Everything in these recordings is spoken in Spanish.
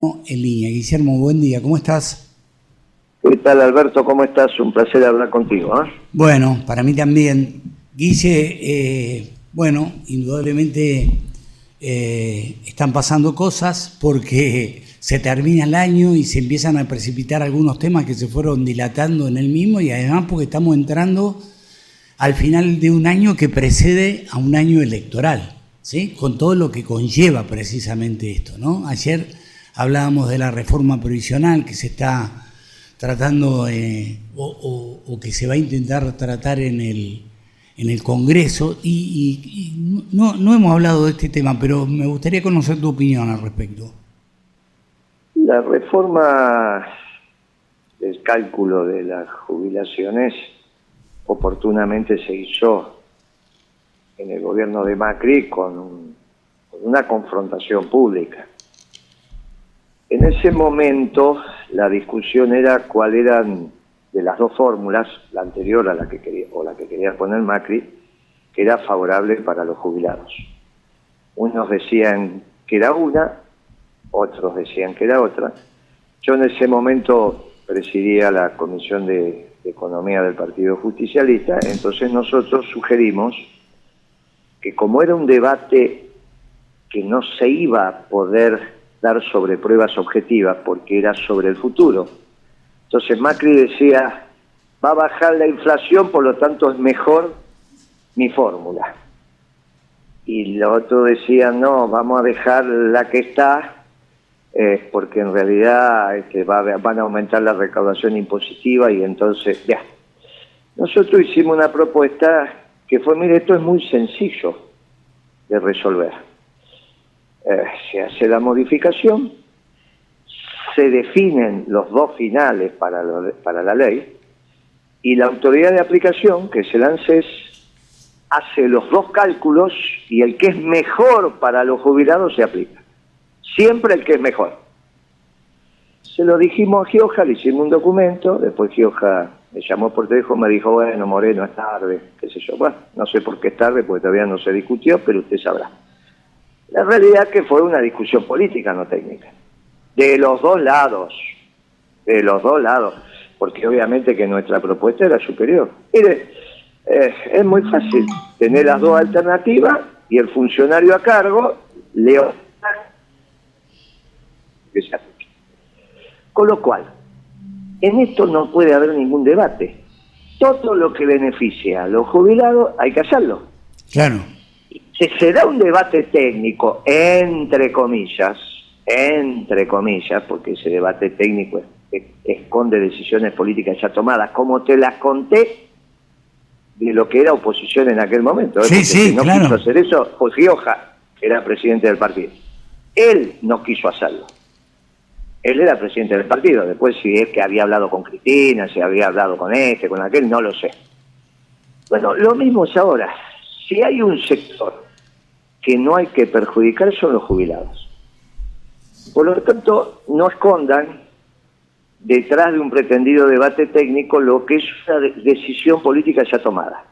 En línea. Guillermo, buen día, ¿cómo estás? ¿Qué tal, Alberto? ¿Cómo estás? Un placer hablar contigo. Bueno, para mí también. Guille, bueno, indudablemente están pasando cosas porque se termina el año y se empiezan a precipitar algunos temas que se fueron dilatando en el mismo, y además porque estamos entrando al final de un año que precede a un año electoral, ¿sí? Con todo lo que conlleva precisamente esto, ¿no? Ayer hablábamos de la reforma previsional que se está tratando o que se va a intentar tratar en el Congreso y no hemos hablado de este tema, pero me gustaría conocer tu opinión al respecto. La reforma del cálculo de las jubilaciones oportunamente se hizo en el gobierno de Macri con una confrontación pública. En ese momento la discusión era cuál eran de las dos fórmulas, la anterior a la que quería poner Macri, que era favorable para los jubilados. Unos decían que era una, otros decían que era otra. Yo en ese momento presidía la Comisión de Economía del Partido Justicialista, entonces nosotros sugerimos que como era un debate que no se iba a poder dar sobre pruebas objetivas porque era sobre el futuro. Entonces Macri decía, va a bajar la inflación, por lo tanto es mejor mi fórmula. Y los otros decían, no, vamos a dejar la que está, porque en realidad van a aumentar la recaudación impositiva y entonces, ya. Nosotros hicimos una propuesta que fue, mire, esto es muy sencillo de resolver. Se hace la modificación, se definen los dos finales para la ley y la autoridad de aplicación, que es el ANSES, hace los dos cálculos y el que es mejor para los jubilados se aplica. Siempre el que es mejor. Se lo dijimos a Gioja, le hicimos un documento, después Gioja me llamó por teléfono, me dijo, bueno, Moreno, es tarde, qué sé yo. Bueno, no sé por qué es tarde, porque todavía no se discutió, pero usted sabrá. La realidad es que fue una discusión política, no técnica. De los dos lados, porque obviamente que nuestra propuesta era superior. Mire, es muy fácil tener las dos alternativas y el funcionario a cargo le ordena que se aplique. Con lo cual, en esto no puede haber ningún debate. Todo lo que beneficia a los jubilados hay que hacerlo. Claro. Se da un debate técnico, entre comillas, porque ese debate técnico esconde decisiones políticas ya tomadas, como te las conté de lo que era oposición en aquel momento. Sí, sí, no claro. quiso hacer eso, pues Gioja era presidente del partido. Él no quiso hacerlo. Él era presidente del partido. Después, si es que había hablado con Cristina, si había hablado con con aquel, no lo sé. Bueno, lo mismo es ahora. Si hay un sector que no hay que perjudicar, son los jubilados. Por lo tanto, no escondan detrás de un pretendido debate técnico lo que es una decisión política ya tomada,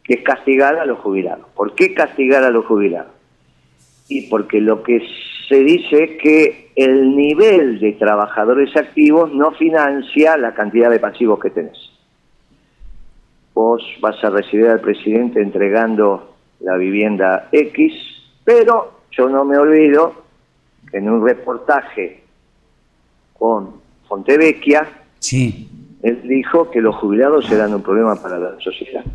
que es castigar a los jubilados. ¿Por qué castigar a los jubilados? Y porque lo que se dice es que el nivel de trabajadores activos no financia la cantidad de pasivos que tenés. Vos vas a recibir al presidente entregando la vivienda X, pero yo no me olvido que en un reportaje con Fontevecchia, sí, él dijo que los jubilados eran un problema para la sociedad.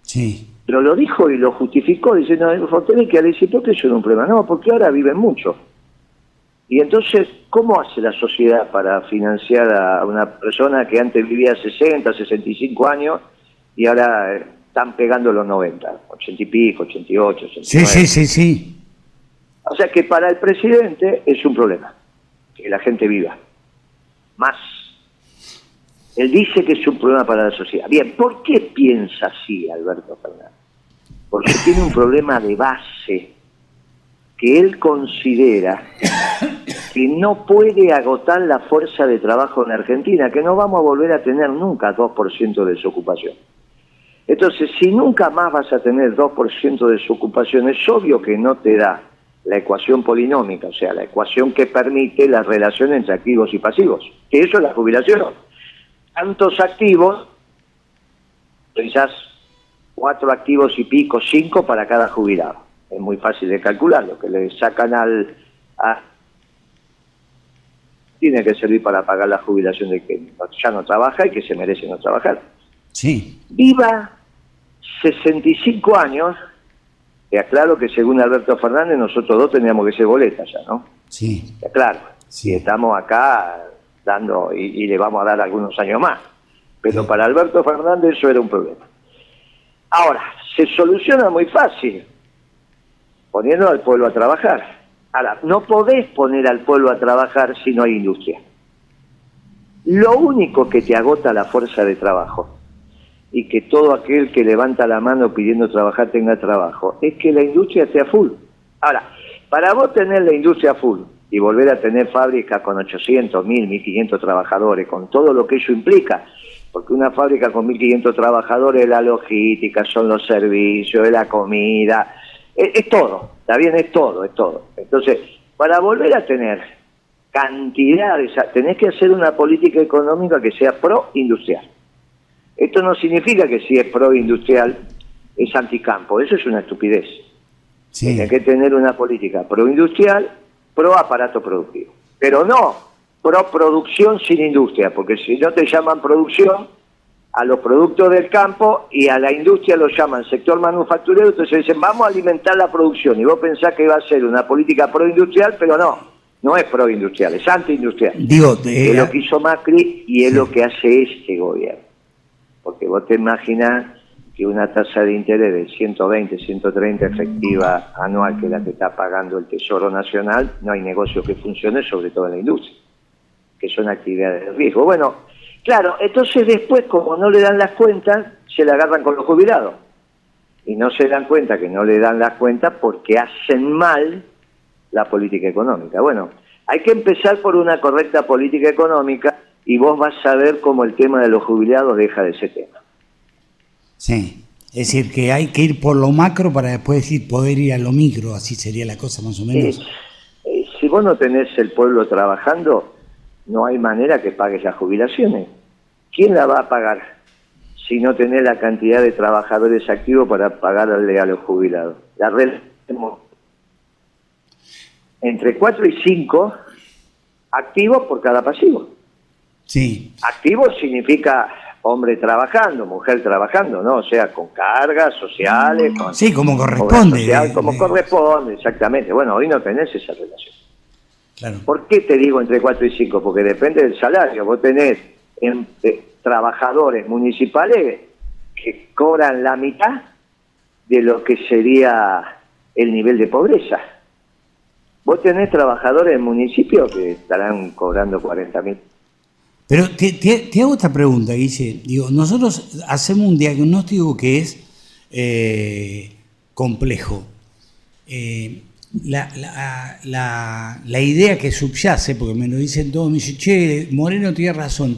Sí. Pero lo dijo y lo justificó diciendo, Fontevecchia le dice, ¿por qué eso no es un problema? No, porque ahora viven mucho. Y entonces, ¿cómo hace la sociedad para financiar a una persona que antes vivía 60, 65 años y ahora están pegando los 90, 80 y pico, 88, 89? Sí. O sea que para el presidente es un problema que la gente viva más. Él dice que es un problema para la sociedad. Bien, ¿por qué piensa así Alberto Fernández? Porque tiene un problema de base que él considera que no puede agotar la fuerza de trabajo en Argentina, que no vamos a volver a tener nunca 2% de desocupación. Entonces, si nunca más vas a tener 2% de desocupación, es obvio que no te da la ecuación polinómica, o sea, la ecuación que permite la relación entre activos y pasivos, que eso es la jubilación. Tantos activos, quizás 4 activos y pico, 5 para cada jubilado. Es muy fácil de calcular, lo que le sacan tiene que servir para pagar la jubilación de que ya no trabaja y que se merece no trabajar. Sí. Viva 65 años, te aclaro que según Alberto Fernández nosotros dos teníamos que ser boletas ya, ¿no? Sí. Te aclaro. Sí. Y estamos acá dando, y le vamos a dar algunos años más. Pero para Alberto Fernández eso era un problema. Ahora, se soluciona muy fácil, poniendo al pueblo a trabajar. Ahora, no podés poner al pueblo a trabajar si no hay industria. Lo único que te agota la fuerza de trabajo, y que todo aquel que levanta la mano pidiendo trabajar tenga trabajo, es que la industria esté a full. Ahora, para vos tener la industria a full y volver a tener fábricas con 800, 1000, 1500 trabajadores, con todo lo que eso implica, porque una fábrica con 1500 trabajadores es la logística, son los servicios, es la comida, es todo, está bien, es todo. Entonces, para volver a tener cantidades, tenés que hacer una política económica que sea pro-industrial. Esto no significa que si es pro-industrial es anticampo, eso es una estupidez. Sí. Tenés que tener una política pro-industrial, pro-aparato productivo. Pero no pro-producción sin industria, porque si no te llaman producción a los productos del campo y a la industria lo llaman sector manufacturero, entonces dicen vamos a alimentar la producción y vos pensás que va a ser una política pro-industrial, pero no es pro-industrial, es anti-industrial. Es lo que hizo Macri y es lo que hace este gobierno. Porque vos te imaginás que una tasa de interés de 120, 130 efectiva anual, que es la que está pagando el Tesoro Nacional, no hay negocio que funcione, sobre todo en la industria, que son actividades de riesgo. Bueno, claro, entonces después, como no le dan las cuentas, se la agarran con los jubilados. Y no se dan cuenta que no le dan las cuentas porque hacen mal la política económica. Bueno, hay que empezar por una correcta política económica y vos vas a ver cómo el tema de los jubilados deja de ser tema. Sí, es decir, que hay que ir por lo macro para después poder ir a lo micro, así sería la cosa más o menos. Si vos no tenés el pueblo trabajando, no hay manera que pagues las jubilaciones. ¿Quién la va a pagar si no tenés la cantidad de trabajadores activos para pagarle a los jubilados? La red entre 4 y 5 activos por cada pasivo. Sí. Activo significa hombre trabajando, mujer trabajando, ¿no? O sea, con cargas sociales. Sí, como corresponde. Social, como corresponde, exactamente. Bueno, hoy no tenés esa relación. Claro. ¿Por qué te digo entre 4 y 5? Porque depende del salario. Vos tenés trabajadores municipales que cobran la mitad de lo que sería el nivel de pobreza. Vos tenés trabajadores en municipios que estarán cobrando 40.000. Pero te hago esta pregunta, Guille. Digo, nosotros hacemos un diagnóstico que es complejo. La idea que subyace, porque me lo dicen todos, me dicen, che, Moreno tiene razón.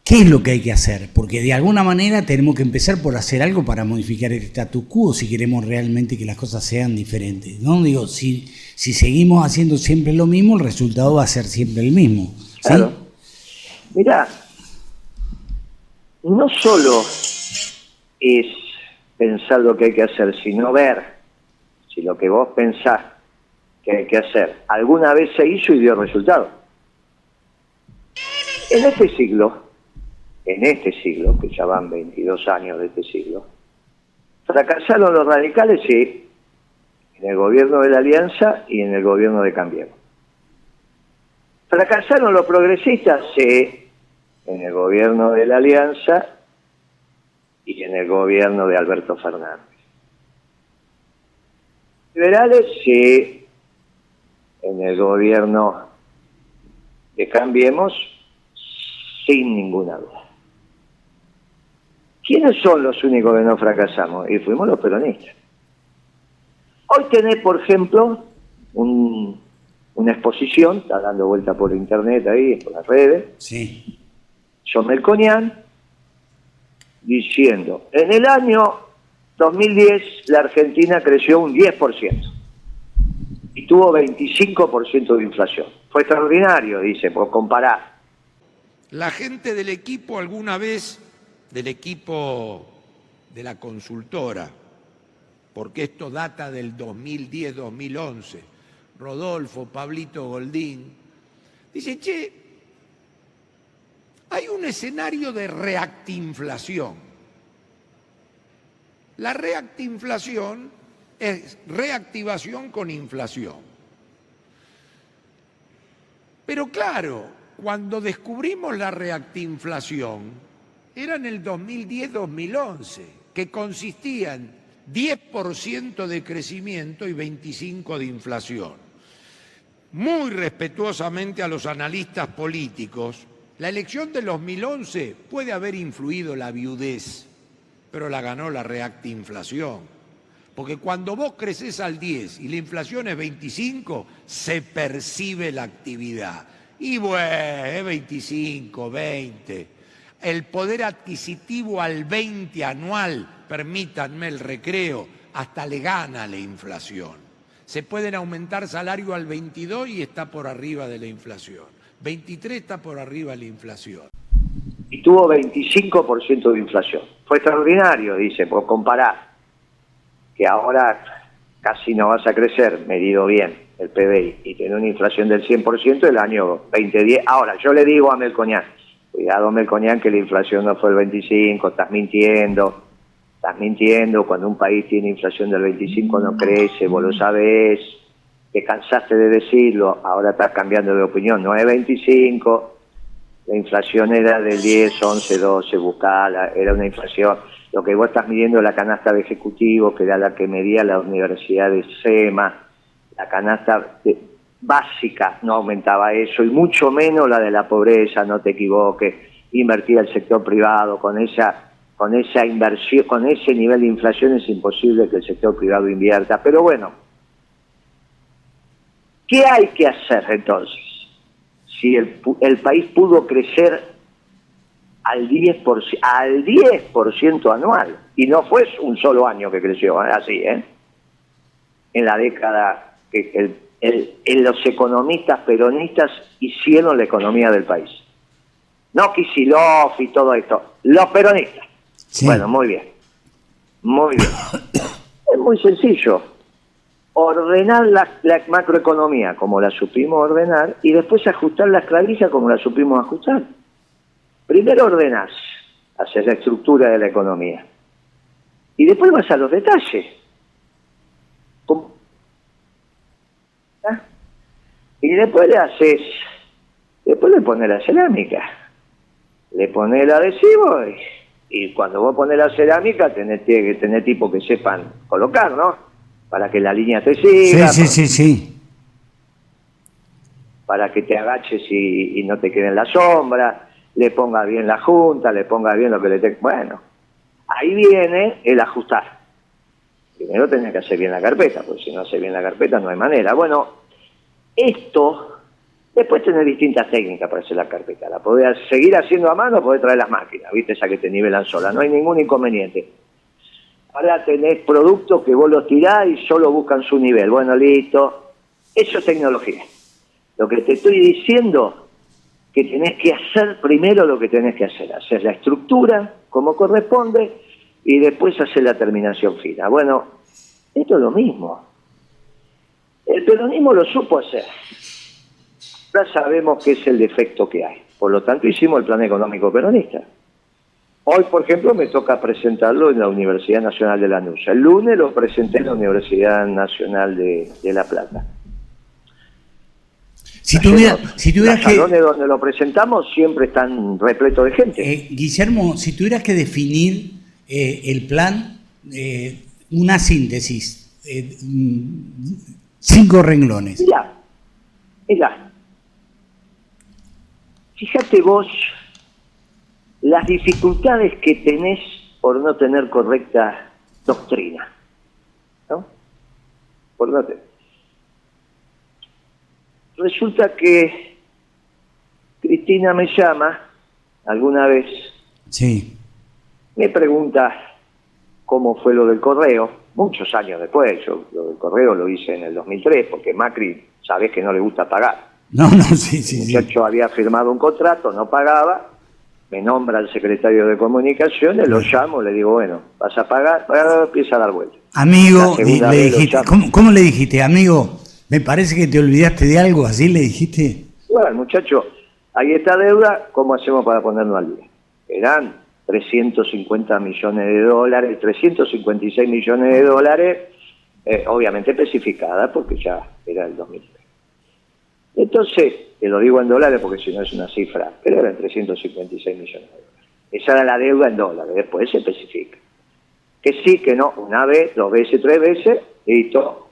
¿Qué es lo que hay que hacer? Porque de alguna manera tenemos que empezar por hacer algo para modificar el status quo si queremos realmente que las cosas sean diferentes, ¿no? Digo, si seguimos haciendo siempre lo mismo, el resultado va a ser siempre el mismo, ¿sí? Claro. Mirá, no solo es pensar lo que hay que hacer, sino ver si lo que vos pensás que hay que hacer alguna vez se hizo y dio resultado. En este siglo, que ya van 22 años de este siglo, fracasaron los radicales, sí, en el gobierno de la Alianza y en el gobierno de Cambiemos. Fracasaron los progresistas, sí, en el gobierno de la Alianza y en el gobierno de Alberto Fernández. Liberales, sí, en el gobierno de Cambiemos, sin ninguna duda. ¿Quiénes son los únicos que no fracasamos? Y fuimos los peronistas. Hoy tenés, por ejemplo, una exposición, está dando vuelta por internet ahí, por las redes, Sí. Melconian, diciendo, en el año 2010 la Argentina creció un 10% y tuvo 25% de inflación. Fue extraordinario, dice, por comparar. La gente del equipo alguna vez, del equipo de la consultora, porque esto data del 2010-2011, Rodolfo, Pablito Goldín, dice, che, hay un escenario de reactinflación. La reactinflación es reactivación con inflación. Pero claro, cuando descubrimos la reactinflación, era en el 2010-2011, que consistía en 10% de crecimiento y 25% de inflación. Muy respetuosamente a los analistas políticos, la elección de 2011 puede haber influido la viudez, pero la ganó la reactinflación. Porque cuando vos creces al 10 y la inflación es 25, se percibe la actividad. Y bueno, es 25, 20. El poder adquisitivo al 20 anual, permítanme el recreo, hasta le gana la inflación. Se pueden aumentar salario al 22 y está por arriba de la inflación. 23 está por arriba de la inflación. Y tuvo 25% de inflación. Fue extraordinario, dice, por comparar. Que ahora casi no vas a crecer, medido bien, el PBI, y tener una inflación del 100% el año 2010. Ahora, yo le digo a Melconian, cuidado Melconian, que la inflación no fue el 25, estás mintiendo, cuando un país tiene inflación del 25 no crece, vos lo sabés, te cansaste de decirlo, ahora estás cambiando de opinión, no es 25, la inflación era del 10, 11, 12, buscala, era una inflación. Lo que vos estás midiendo es la canasta de ejecutivo, que era la que medía la Universidad de SEMA, la canasta básica no aumentaba eso, y mucho menos la de la pobreza, no te equivoques, invertía el sector privado, con esa inversión, con ese nivel de inflación es imposible que el sector privado invierta. Pero bueno, ¿qué hay que hacer entonces? Si el país pudo crecer al 10% anual, y no fue un solo año que creció, así, en la década que los economistas peronistas hicieron la economía del país. No Kicillof y todo esto, los peronistas. Sí. Bueno, muy bien. Es muy sencillo. Ordenar la macroeconomía como la supimos ordenar y después ajustar las clavijas como la supimos ajustar. Primero ordenás, haces la estructura de la economía y después vas a los detalles. Y después le pones la cerámica, le pones el adhesivo y cuando vos pones la cerámica tenés que tener tipos que sepan colocar, ¿no? Para que la línea te siga. Sí. Para que te agaches y no te quede en la sombra, le ponga bien la junta, le ponga bien lo que le tenga. Bueno, ahí viene el ajustar. Primero tenés que hacer bien la carpeta, porque si no haces bien la carpeta no hay manera. Bueno, esto, después tenés distintas técnicas para hacer la carpeta. La podés seguir haciendo a mano, podés traer las máquinas, ¿viste? Esa que te nivelan sola, no hay ningún inconveniente. Ahora tenés productos que vos los tirás y solo buscan su nivel. Bueno, listo. Eso es tecnología. Lo que te estoy diciendo, que tenés que hacer primero lo que tenés que hacer. Hacer la estructura como corresponde y después hacer la terminación fina. Bueno, esto es lo mismo. El peronismo lo supo hacer. Ya sabemos qué es el defecto que hay. Por lo tanto, hicimos el plan económico peronista. Hoy, por ejemplo, me toca presentarlo en la Universidad Nacional de Lanús. El lunes lo presenté en la Universidad Nacional de La Plata. Si tuvieras los salones donde lo presentamos siempre están repletos de gente. Guillermo, si tuvieras que definir el plan, una síntesis, 5 renglones. Mirá. Fíjate vos las dificultades que tenés por no tener correcta doctrina, ¿no? Resulta que Cristina me llama alguna vez, sí, me pregunta cómo fue lo del correo, muchos años después. Yo lo del correo lo hice en el 2003, porque Macri, sabés que no le gusta pagar. No, sí. El muchacho había firmado un contrato, no pagaba, me nombra el secretario de Comunicaciones, lo llamo, le digo, bueno, ¿vas a pagar? Empieza a dar vueltas. Amigo, La segunda le vez lo dijiste, llamo. ¿cómo le dijiste? Amigo, me parece que te olvidaste de algo, así le dijiste. Bueno, muchacho, ahí está deuda, ¿cómo hacemos para ponernos al día? Eran 350 millones de dólares, 356 millones de dólares, obviamente especificada, porque ya era el 2003. Entonces, te lo digo en dólares porque si no es una cifra, pero eran 356 millones de dólares. Esa era la deuda en dólares, después se especifica. Que sí, que no, una vez, 2 veces, 3 veces, listo.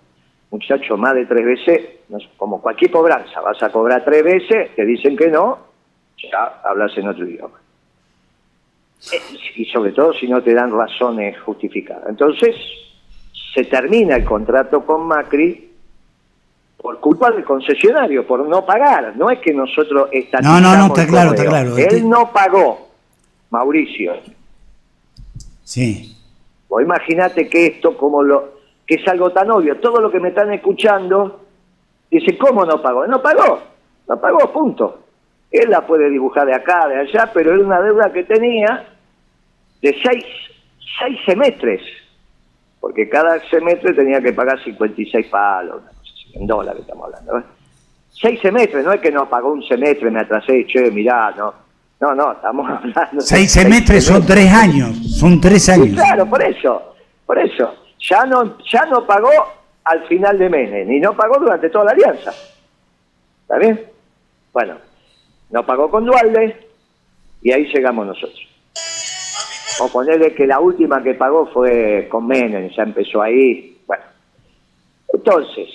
Muchacho, más de 3 veces, no es como cualquier cobranza, vas a cobrar 3 veces, te dicen que no, ya hablas en otro idioma. Y sobre todo si no te dan razones justificadas. Entonces, se termina el contrato con Macri por culpa del concesionario, por no pagar. No es que nosotros estatizamos No, está el claro, correo. está claro. Él no pagó, Mauricio. Sí. Vos imaginate que esto, que es algo tan obvio. Todo lo que me están escuchando, dice, ¿cómo no pagó? No pagó, punto. Él la puede dibujar de acá, de allá, pero era una deuda que tenía de 6 semestres, porque cada semestre tenía que pagar 56 palos, en dólares estamos hablando, ¿eh? 6 semestres, no es que no pagó un semestre, me atrasé, mirá, no, estamos hablando... 6 semestres son 3 años, son 3 años. Sí, claro, por eso, ya no pagó al final de Menem, y no pagó durante toda la alianza, ¿está bien? Bueno, no pagó con Duhalde, y ahí llegamos nosotros. O ponerle que la última que pagó fue con Menem, ya empezó ahí, bueno. Entonces,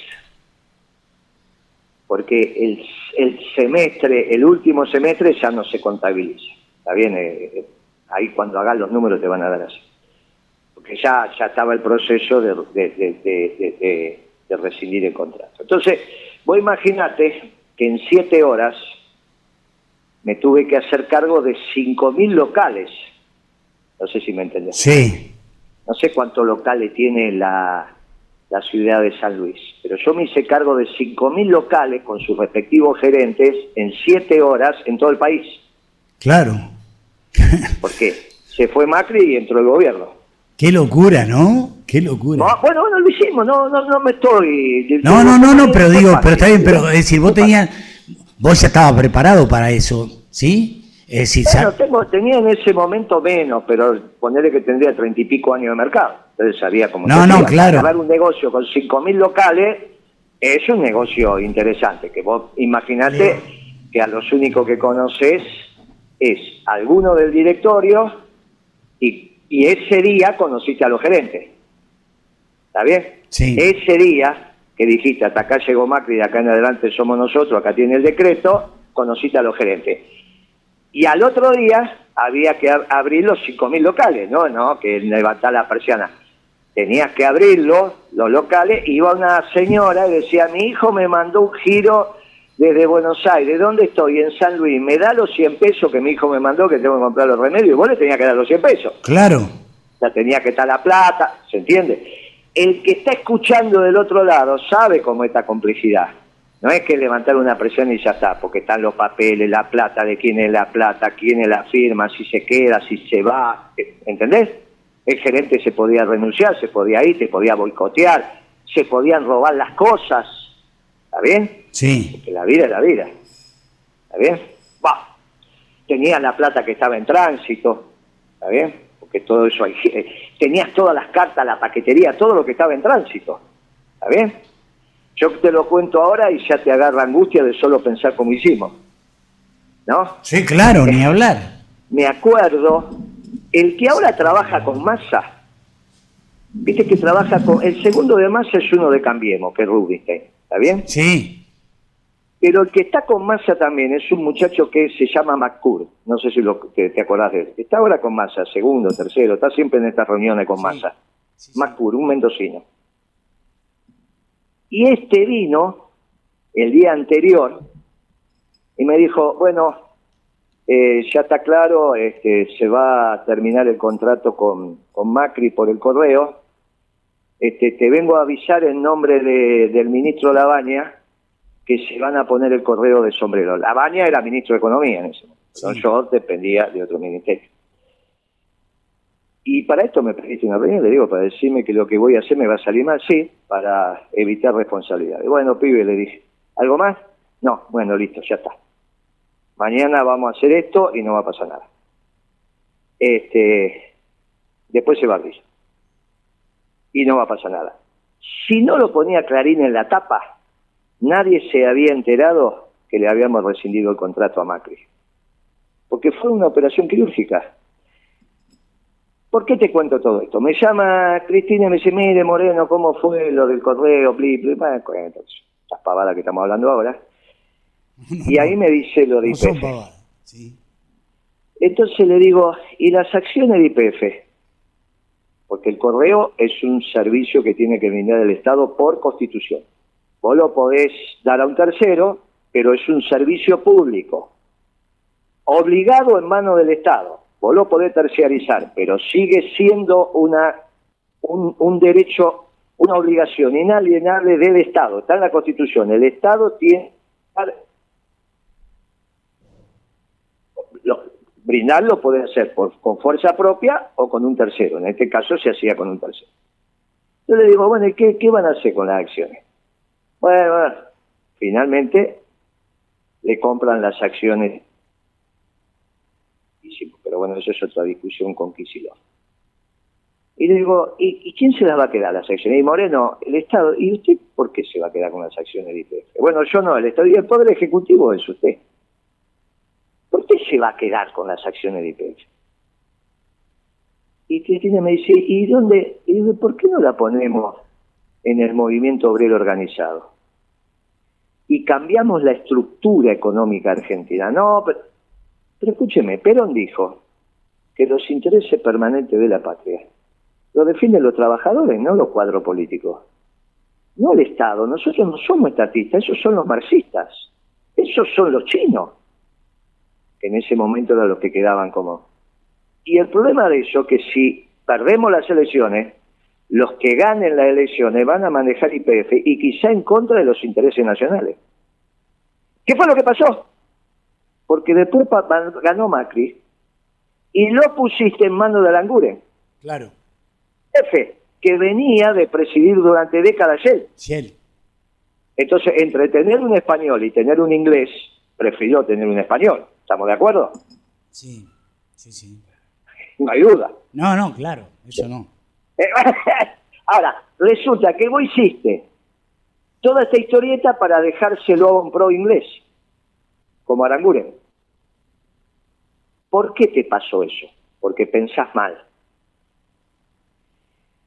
porque el último semestre ya no se contabiliza, ¿está bien? Ahí cuando hagas los números te van a dar así. Porque ya estaba el proceso de rescindir el contrato. Entonces, vos imaginate que en 7 horas me tuve que hacer cargo de 5.000 locales. No sé si me entendés. Sí. No sé cuántos locales tiene la ciudad de San Luis, pero yo me hice cargo de 5.000 locales con sus respectivos gerentes en 7 horas en todo el país. Claro. ¿Por qué? Se fue Macri y entró el gobierno. Qué locura, ¿no? Qué locura. No, bueno, lo hicimos, no me estoy... No, pero digo, pero está bien, pero es decir, vos ya estabas preparado para eso, ¿sí? Es decir, bueno, tenía en ese momento menos, pero ponerle que tendría 30 y pico años de mercado. Entonces sabía cómo... claro. Agarrar un negocio con 5.000 locales es un negocio interesante, que vos imaginate que a los únicos que conoces es alguno del directorio y ese día conociste a los gerentes. ¿Está bien? Sí. Ese día que dijiste, hasta acá llegó Macri, de acá en adelante somos nosotros, acá tiene el decreto, conociste a los gerentes. Y al otro día había que abrir los 5.000 locales, no, que levantar la persiana. Tenías que abrirlos, los locales, iba una señora y decía, mi hijo me mandó un giro desde Buenos Aires, ¿dónde estoy? En San Luis, me da los 100 pesos que mi hijo me mandó, que tengo que comprar los remedios, y vos le tenías que dar los 100 pesos. Claro. Ya tenía que estar la plata, ¿se entiende? El que está escuchando del otro lado sabe cómo es esta complejidad. No es que levantar una presión y ya está, porque están los papeles, la plata, de quién es la plata, quién es la firma, si se queda, si se va, ¿entendés? El gerente se podía renunciar, se podía ir, se podía boicotear, se podían robar las cosas, ¿está bien? Sí. Porque la vida es la vida, ¿está bien? Bah. Tenías la plata que estaba en tránsito, ¿está bien? Porque todo eso, tenías todas las cartas, la paquetería, todo lo que estaba en tránsito, ¿está bien? Yo te lo cuento ahora y ya te agarra angustia de solo pensar como hicimos, ¿no? Sí, claro, ni hablar. Me acuerdo, el que ahora trabaja con Massa, viste que trabaja con... El segundo de Massa es uno de Cambiemos, que es Rubinstein, ¿está bien? Sí. Pero el que está con Massa también es un muchacho que se llama McCourt, no sé si te acordás de él. Está ahora con Massa, segundo, tercero, está siempre en estas reuniones con Massa. Sí. McCourt, un mendocino. Y este vino el día anterior y me dijo, bueno, Ya está claro, se va a terminar el contrato con Macri por el correo. Te vengo a avisar en nombre del ministro Labaña que se van a poner el correo de sombrero. Labaña era ministro de Economía en ese momento, sí. Yo dependía de otro ministerio. Y para esto me pediste una reunión, le digo, para decirme que lo que voy a hacer me va a salir mal, sí, para evitar responsabilidades. Bueno, pibe, le dije, ¿algo más? No, bueno, listo, ya está. Mañana vamos a hacer esto y no va a pasar nada. Después se va a abrir. Y no va a pasar nada. Si no lo ponía Clarín en la tapa, nadie se había enterado que le habíamos rescindido el contrato a Macri. Porque fue una operación quirúrgica. ¿Por qué te cuento todo esto? Me llama Cristina y me dice, mire Moreno, ¿cómo fue lo del correo? Bueno, cuento, las pavadas que estamos hablando ahora. Y ahí me dice lo de YPF. Son pavadas, sí. Entonces le digo, ¿y las acciones de YPF? Porque el correo es un servicio que tiene que brindar el Estado por Constitución. Vos lo podés dar a un tercero, pero es un servicio público, obligado en manos del Estado. Vos lo podés terciarizar, pero sigue siendo un derecho, una obligación inalienable del Estado. Está en la Constitución. El Estado tiene brindarlo, puede hacer con fuerza propia o con un tercero. En este caso se hacía con un tercero. Yo le digo, bueno, ¿y qué van a hacer con las acciones? Bueno, finalmente le compran las acciones. Pero bueno, eso es otra discusión con Kicillof. Y le digo, ¿y quién se las va a quedar las acciones? Y Moreno, el Estado. ¿Y usted por qué se va a quedar con las acciones de YPF? Bueno, yo no, el Estado y el Poder Ejecutivo es usted. ¿Por qué se va a quedar con las acciones de YPF? Y Cristina me dice, ¿y dónde? Y digo, ¿por qué no la ponemos en el movimiento obrero organizado? Y cambiamos la estructura económica argentina. No, pero escúcheme, Perón dijo que los intereses permanentes de la patria lo defienden los trabajadores, no los cuadros políticos. No el Estado. Nosotros no somos estatistas, esos son los marxistas. Esos son los chinos, que en ese momento eran los que quedaban como... Y el problema de eso es que si perdemos las elecciones, los que ganen las elecciones van a manejar YPF y quizá en contra de los intereses nacionales. ¿Qué fue lo que pasó? Porque después ganó Macri y lo pusiste en manos de Aranguren. Claro. Que venía de presidir durante décadas él. Sí. Entonces, entre tener un español y tener un inglés, prefirió tener un español. ¿Estamos de acuerdo? Sí, sí, sí. No hay duda. No, claro, eso no. Ahora, resulta que vos hiciste toda esta historieta para dejárselo a un pro inglés, como Aranguren. ¿Por qué te pasó eso? Porque pensás mal.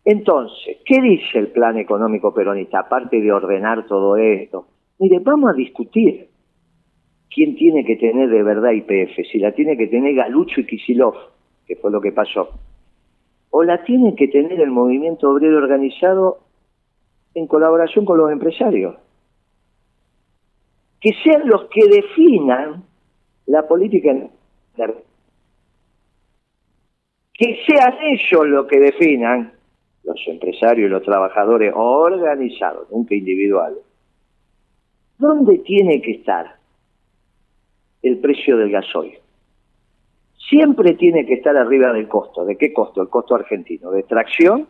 Entonces, ¿qué dice el plan económico peronista? Aparte de ordenar todo esto. Mire, vamos a discutir quién tiene que tener de verdad YPF, si la tiene que tener Galucho y Kicillof, que fue lo que pasó, o la tiene que tener el movimiento obrero organizado en colaboración con los empresarios. Que sean los que definan la política, que sean ellos los que definan, los empresarios y los trabajadores organizados, nunca individuales. ¿Dónde tiene que estar el precio del gasoil? Siempre tiene que estar arriba del costo. ¿De qué costo? El costo argentino, de extracción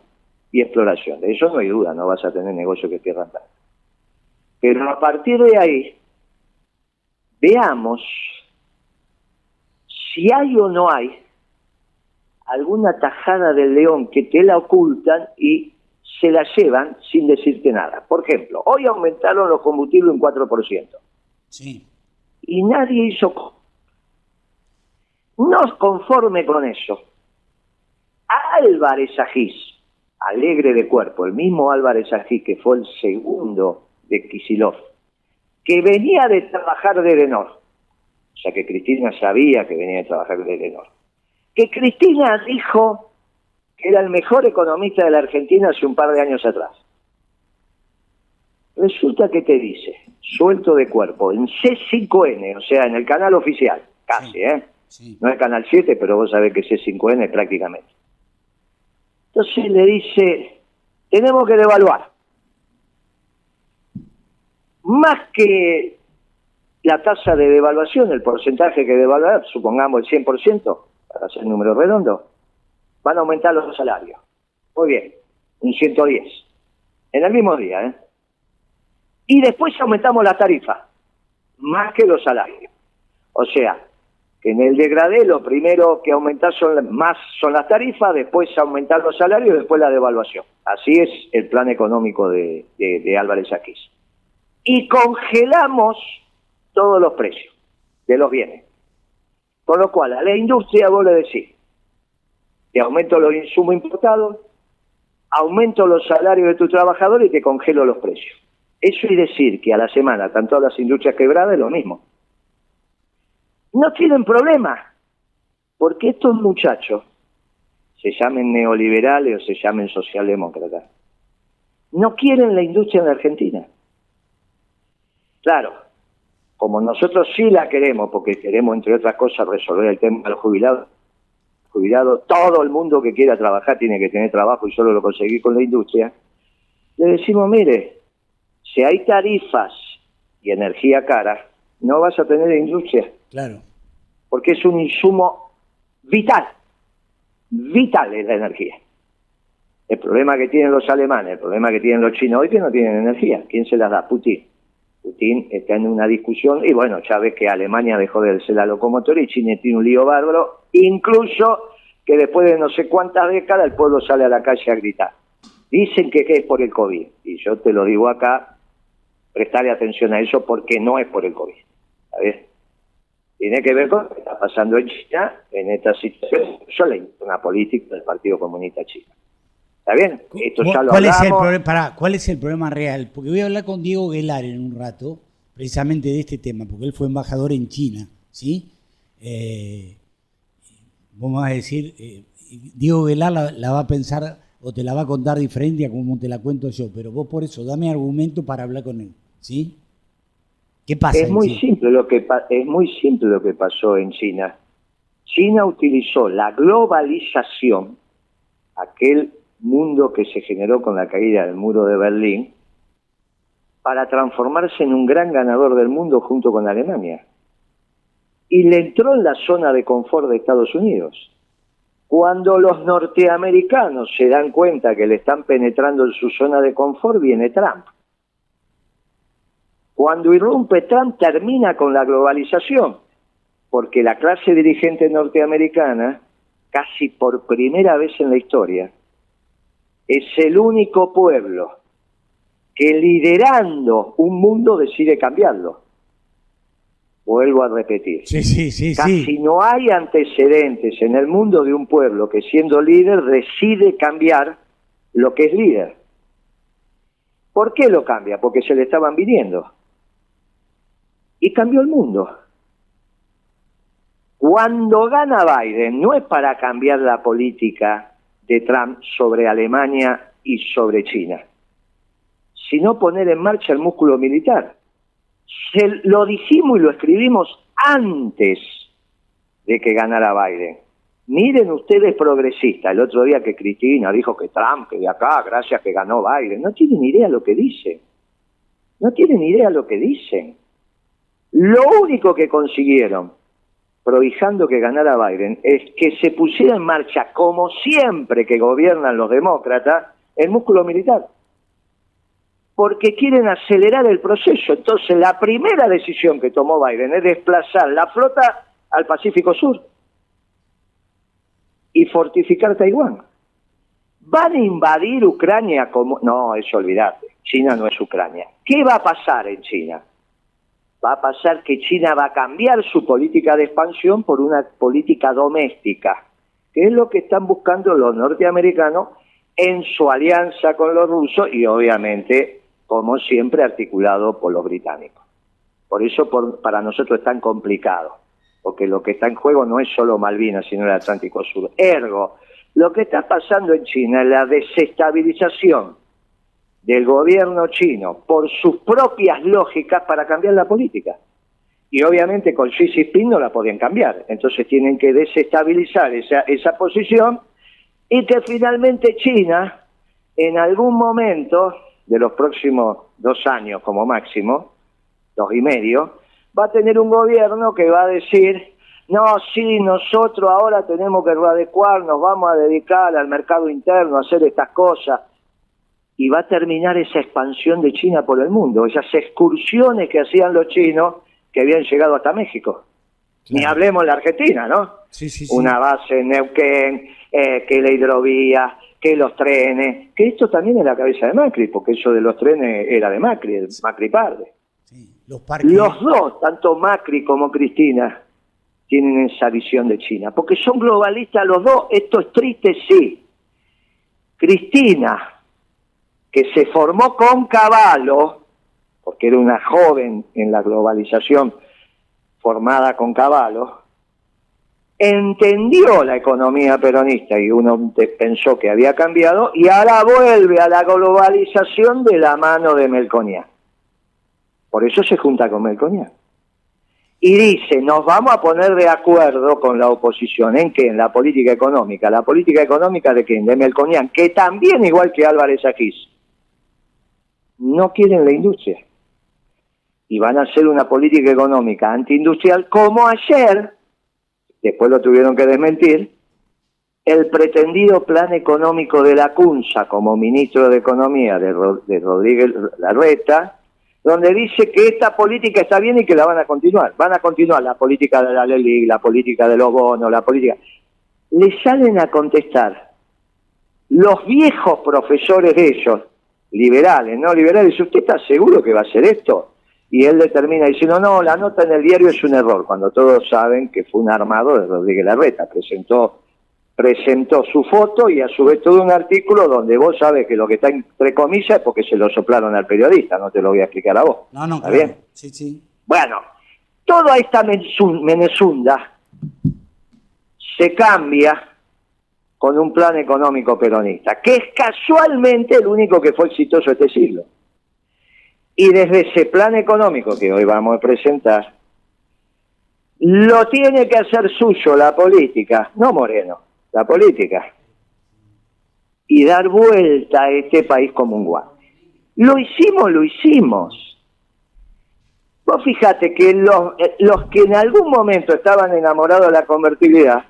y exploración. De eso no hay duda, no vas a tener negocio que pierdan plata. Pero a partir de ahí, veamos si hay o no hay alguna tajada del león que te la ocultan y se la llevan sin decirte nada. Por ejemplo, hoy aumentaron los combustibles un 4%. Sí. Y nadie hizo... No conforme con eso. Álvarez Agís, alegre de cuerpo, el mismo Álvarez Agís que fue el segundo de Kicillof, que venía de trabajar de Edenor, o sea que Cristina sabía que venía de trabajar de Edenor, que Cristina dijo que era el mejor economista de la Argentina hace un par de años atrás. Resulta que te dice, suelto de cuerpo, en C5N, o sea, en el canal oficial, casi, Sí. No es Canal 7, pero vos sabés que C5N prácticamente. Entonces le dice, tenemos que devaluar. Más que la tasa de devaluación, el porcentaje que devaluar, supongamos el 100%, para hacer números redondos, van a aumentar los salarios. Muy bien, un 110. En el mismo día, ¿eh? Y después aumentamos la tarifa, más que los salarios. O sea, que en el degradé lo primero que aumentar son las tarifas, después aumentar los salarios, después la devaluación. Así es el plan económico de Álvarez Aquís. Y congelamos todos los precios de los bienes. Con lo cual, a la industria vos le decís, te aumento los insumos importados, aumento los salarios de tus trabajadores y te congelo los precios. Eso es decir que a la semana están todas las industrias quebradas, es lo mismo. No tienen problema, porque estos muchachos, se llamen neoliberales o se llamen socialdemócratas, no quieren la industria en la Argentina. Claro, como nosotros sí la queremos, porque queremos, entre otras cosas, resolver el tema de los jubilados. Todo el mundo que quiera trabajar tiene que tener trabajo y solo lo conseguir con la industria. Le decimos, mire, si hay tarifas y energía cara, no vas a tener industria. Claro. Porque es un insumo vital. Vital es la energía. El problema que tienen los alemanes, el problema que tienen los chinos hoy, es que no tienen energía. ¿Quién se las da? Putin. Putin está en una discusión y bueno, ya ves que Alemania dejó de ser la locomotora y China tiene un lío bárbaro, incluso que después de no sé cuántas décadas el pueblo sale a la calle a gritar. Dicen que es por el COVID, y yo te lo digo acá, prestarle atención a eso porque no es por el COVID. ¿Sabes? Tiene que ver con lo que está pasando en China en esta situación. Yo le una política del Partido Comunista Chino. ¿Está bien? Esto ya lo hablamos. ¿Cuál es el problema real? Porque voy a hablar con Diego Guelar en un rato, precisamente de este tema, porque él fue embajador en China, ¿sí? Vamos a decir, Diego Guelar la va a pensar o te la va a contar diferente a como te la cuento yo, pero vos por eso dame argumento para hablar con él, ¿sí? ¿Qué pasa? Es muy simple lo que pasó en China. China utilizó la globalización, aquel mundo que se generó con la caída del muro de Berlín, para transformarse en un gran ganador del mundo junto con Alemania. Y le entró en la zona de confort de Estados Unidos. Cuando los norteamericanos se dan cuenta que le están penetrando en su zona de confort, viene Trump. Cuando irrumpe Trump, termina con la globalización, porque la clase dirigente norteamericana, casi por primera vez en la historia, es el único pueblo que liderando un mundo decide cambiarlo. Vuelvo a repetir. Casi no hay antecedentes en el mundo de un pueblo que siendo líder decide cambiar lo que es líder. ¿Por qué lo cambia? Porque se le estaban viniendo. Y cambió el mundo. Cuando gana Biden, no es para cambiar la política de Trump sobre Alemania y sobre China, sino poner en marcha el músculo militar. Lo dijimos y lo escribimos antes de que ganara Biden. Miren ustedes progresistas, el otro día que Cristina dijo que Trump, que de acá, gracias que ganó Biden, no tienen idea lo que dicen. No tienen idea lo que dicen. Lo único que consiguieron, prohijando que ganara Biden, es que se pusiera en marcha, como siempre que gobiernan los demócratas, el músculo militar. Porque quieren acelerar el proceso. Entonces, la primera decisión que tomó Biden es desplazar la flota al Pacífico Sur y fortificar Taiwán. ¿Van a invadir Ucrania como...? No, eso olvidate. China no es Ucrania. ¿Qué va a pasar en China? Va a pasar que China va a cambiar su política de expansión por una política doméstica, que es lo que están buscando los norteamericanos en su alianza con los rusos y obviamente, como siempre, articulado por los británicos. Por eso para nosotros es tan complicado, porque lo que está en juego no es solo Malvinas, sino el Atlántico Sur. Ergo, lo que está pasando en China es la desestabilización del gobierno chino por sus propias lógicas para cambiar la política. Y obviamente con Xi Jinping no la podían cambiar. Entonces tienen que desestabilizar esa posición y que finalmente China, en algún momento de los próximos 2 años como máximo, 2 y medio, va a tener un gobierno que va a decir, no, sí, nosotros ahora tenemos que readecuarnos, vamos a dedicar al mercado interno, a hacer estas cosas. Y va a terminar esa expansión de China por el mundo, esas excursiones que hacían los chinos que habían llegado hasta México. Claro. Ni hablemos de la Argentina, ¿no? Sí. Una base en Neuquén, que la hidrovía, que los trenes, que esto también es la cabeza de Macri, porque eso de los trenes era de Macri, el Macri padre. Sí. Los dos, tanto Macri como Cristina, tienen esa visión de China, porque son globalistas los dos. Esto es triste, sí. Cristina, que se formó con Cavallo, porque era una joven en la globalización formada con Cavallo, entendió la economía peronista y uno pensó que había cambiado, y ahora vuelve a la globalización de la mano de Melconian. Por eso se junta con Melconian. Y dice, nos vamos a poner de acuerdo con la oposición. ¿En qué? En la política económica. ¿La política económica de quién? De Melconian, que también, igual que Álvarez Ajís, no quieren la industria. Y van a hacer una política económica antiindustrial, como ayer, después lo tuvieron que desmentir, el pretendido plan económico de Lacunza como ministro de Economía de Rodríguez Larreta, donde dice que esta política está bien y que la van a continuar. Van a continuar la política de la LELIC, la política de los bonos, la política... Le salen a contestar los viejos profesores de ellos, liberales, ¿no? Liberales, ¿usted está seguro que va a hacer esto? Y él le termina diciendo, no, la nota en el diario es un error, cuando todos saben que fue un armado de Rodríguez Larreta. Presentó su foto y a su vez todo un artículo donde vos sabes que lo que está entre comillas es porque se lo soplaron al periodista, no te lo voy a explicar a vos. No, ¿Está claro. bien? Sí. Bueno, toda esta menezunda se cambia con un plan económico peronista, que es casualmente el único que fue exitoso este siglo. Y desde ese plan económico que hoy vamos a presentar, lo tiene que hacer suyo la política, no Moreno, la política, y dar vuelta a este país como un guante. Lo hicimos. Vos fíjate que los que en algún momento estaban enamorados de la convertibilidad,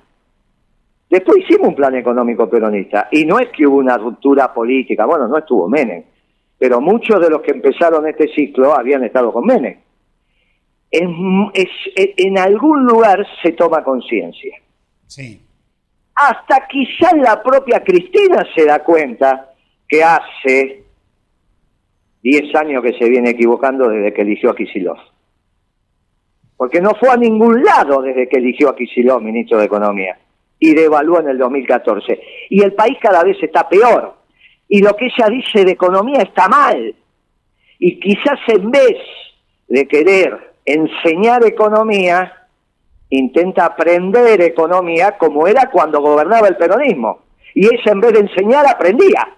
después hicimos un plan económico peronista, y no es que hubo una ruptura política, bueno, no estuvo Menem, pero muchos de los que empezaron este ciclo habían estado con Menem. En algún lugar se toma conciencia. Sí. Hasta quizás la propia Cristina se da cuenta que hace 10 años que se viene equivocando desde que eligió a Kicillof. Porque no fue a ningún lado desde que eligió a Kicillof ministro de Economía y devaluó en el 2014. Y el país cada vez está peor. Y lo que ella dice de economía está mal. Y quizás en vez de querer enseñar economía, intenta aprender economía como era cuando gobernaba el peronismo. Y ella en vez de enseñar aprendía.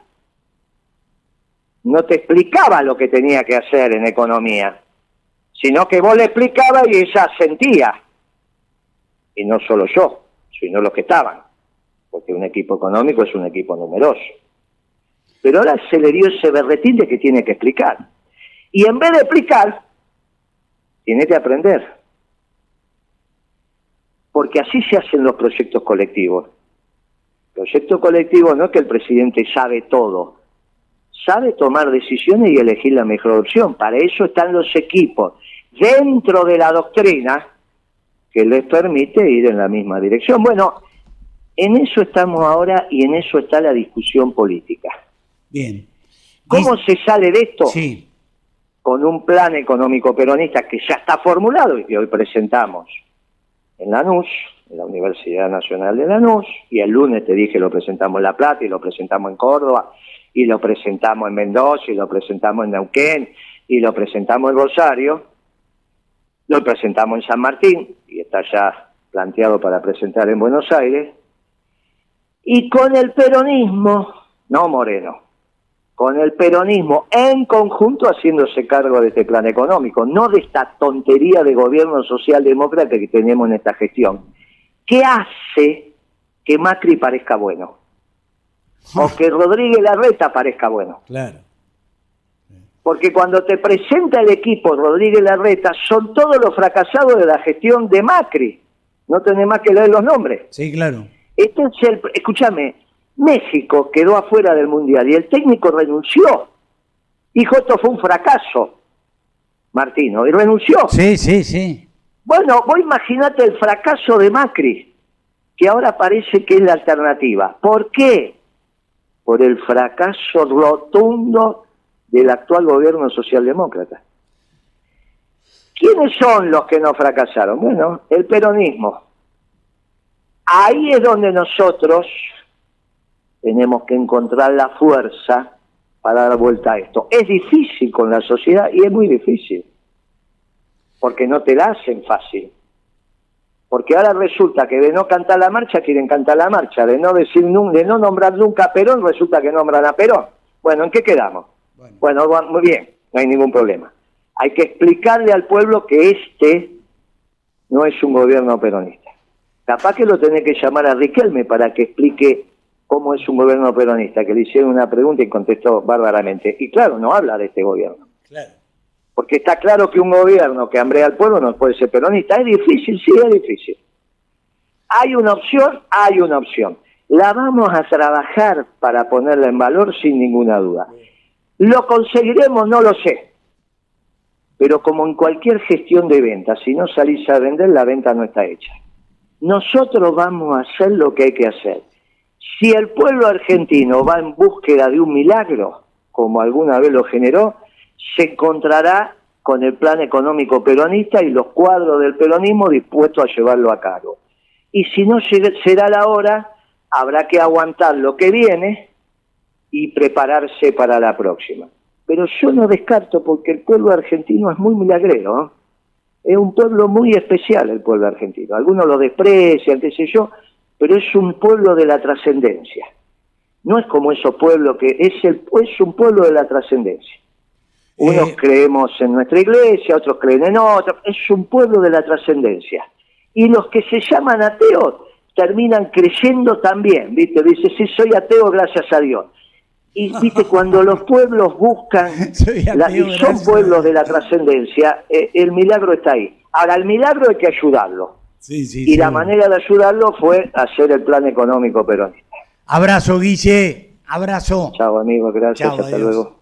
No te explicaba lo que tenía que hacer en economía, sino que vos le explicabas y ella sentía. Y no solo yo, sino los que estaban. Porque un equipo económico es un equipo numeroso. Pero ahora se le dio ese berretín de que tiene que explicar. Y en vez de explicar, tiene que aprender. Porque así se hacen los proyectos colectivos. Proyecto colectivo no es que el presidente sabe todo. Sabe tomar decisiones y elegir la mejor opción. Para eso están los equipos dentro de la doctrina que les permite ir en la misma dirección. Bueno, en eso estamos ahora y en eso está la discusión política. Bien. ¿Cómo se sale de esto? Sí. Con un plan económico peronista que ya está formulado y que hoy presentamos en Lanús, en la Universidad Nacional de Lanús, y el lunes te dije lo presentamos en La Plata y lo presentamos en Córdoba y lo presentamos en Mendoza y lo presentamos en Neuquén y lo presentamos en Rosario, lo presentamos en San Martín y está ya planteado para presentar en Buenos Aires, y con el peronismo, no Moreno, con el peronismo en conjunto haciéndose cargo de este plan económico, no de esta tontería de gobierno socialdemócrata que tenemos en esta gestión, que hace que Macri parezca bueno, o que Rodríguez Larreta parezca bueno. Claro. Porque cuando te presenta el equipo Rodríguez Larreta, son todos los fracasados de la gestión de Macri. No tenés más que leer los nombres. Sí, claro. Escúchame, México quedó afuera del Mundial y el técnico renunció. Dijo, esto fue un fracaso, Martino, y renunció. Sí, sí, sí. Bueno, vos imaginate el fracaso de Macri, que ahora parece que es la alternativa. ¿Por qué? Por el fracaso rotundo del actual gobierno socialdemócrata. ¿Quiénes son los que no fracasaron? Bueno, el peronismo. Ahí es donde nosotros tenemos que encontrar la fuerza para dar vuelta a esto. Es difícil con la sociedad y es muy difícil, porque no te la hacen fácil. Porque ahora resulta que de no cantar la marcha quieren cantar la marcha, de no nombrar nunca a Perón, resulta que nombran a Perón. Bueno, ¿en qué quedamos? Bueno, muy bien, no hay ningún problema. Hay que explicarle al pueblo que este no es un gobierno peronista. Capaz que lo tenés que llamar a Riquelme para que explique cómo es un gobierno peronista, que le hicieron una pregunta y contestó bárbaramente. Y claro, no habla de este gobierno. Claro. Porque está claro que un gobierno que hambrea al pueblo no puede ser peronista. Es difícil, sí, es difícil. Hay una opción. La vamos a trabajar para ponerla en valor sin ninguna duda. ¿Lo conseguiremos? No lo sé. Pero como en cualquier gestión de venta, si no salís a vender, la venta no está hecha. Nosotros vamos a hacer lo que hay que hacer. Si el pueblo argentino va en búsqueda de un milagro, como alguna vez lo generó, se encontrará con el plan económico peronista y los cuadros del peronismo dispuestos a llevarlo a cabo. Y si no será la hora, habrá que aguantar lo que viene y prepararse para la próxima. Pero yo no descarto, porque el pueblo argentino es muy milagrero, ¿eh? Es un pueblo muy especial el pueblo argentino. Algunos lo desprecian, qué sé yo, pero es un pueblo de la trascendencia. No es como esos pueblos que es un pueblo de la trascendencia. Unos creemos en nuestra iglesia, otros creen en otra. Es un pueblo de la trascendencia. Y los que se llaman ateos terminan creyendo también, ¿viste? Dice, sí, soy ateo gracias a Dios. Y viste, cuando los pueblos buscan, y son pueblos de la trascendencia, el milagro está ahí. Ahora, el milagro hay que ayudarlo. Y la manera de ayudarlo fue hacer el plan económico peronista. Abrazo, Guille. Abrazo. Chao, amigo. Gracias. Chao, hasta adiós. luego.